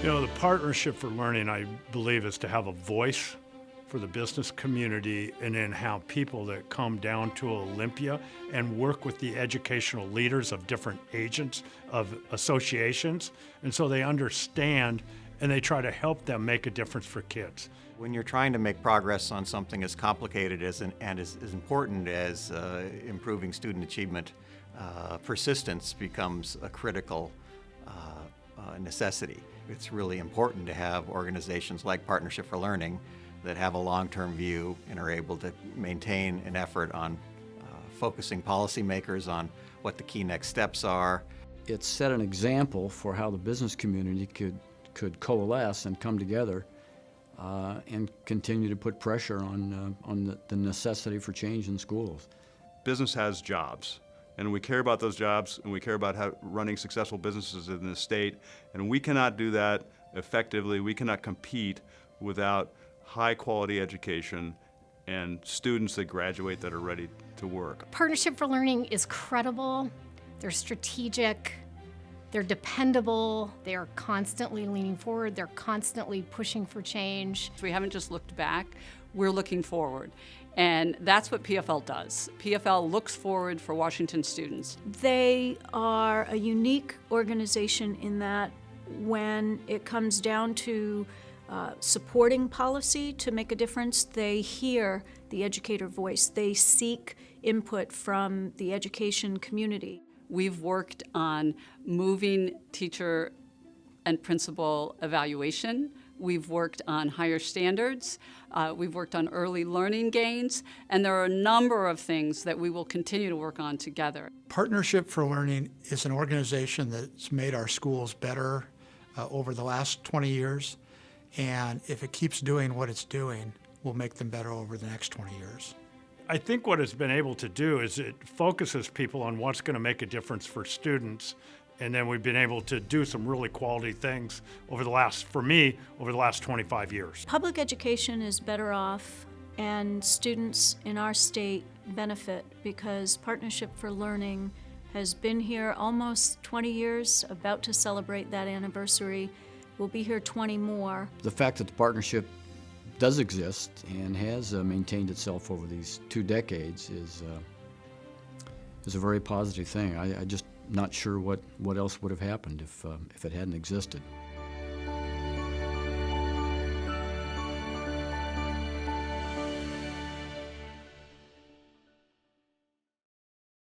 You know, the Partnership for Learning, I believe, is to have a voice for the business community and then have people that come down to Olympia and work with the educational leaders of different agents of associations. And so they understand and they try to help them make a difference for kids. When you're trying to make progress on something as complicated and as important as improving student achievement, persistence becomes a critical necessity. It's really important to have organizations like Partnership for Learning that have a long-term view and are able to maintain an effort on focusing policymakers on what the key next steps are. It set an example for how the business community could coalesce and come together and continue to put pressure on the necessity for change in schools. Business has jobs, and we care about those jobs, and we care about running successful businesses in this state, and we cannot do that effectively. We cannot compete without high-quality education and students that graduate that are ready to work. Partnership for Learning is credible, they're strategic, they're dependable, they're constantly leaning forward, they're constantly pushing for change. We haven't just looked back, we're looking forward. And that's what PFL does. PFL looks forward for Washington students. They are a unique organization in that when it comes down to supporting policy to make a difference, they hear the educator voice. They seek input from the education community. We've worked on moving teacher and principal evaluation. We've worked on higher standards. We've worked on early learning gains. And there are a number of things that we will continue to work on together. Partnership for Learning is an organization that's made our schools better over the last 20 years. And if it keeps doing what it's doing, we'll make them better over the next 20 years. I think what it's been able to do is it focuses people on what's going to make a difference for students. And then we've been able to do some really quality things over the last 25 years. Public education is better off, and students in our state benefit because Partnership for Learning has been here almost 20 years, about to celebrate that anniversary. We'll be here 20 more. The fact that the partnership does exist and has maintained itself over these 2 decades is a very positive thing. I just not sure what else would have happened if it hadn't existed.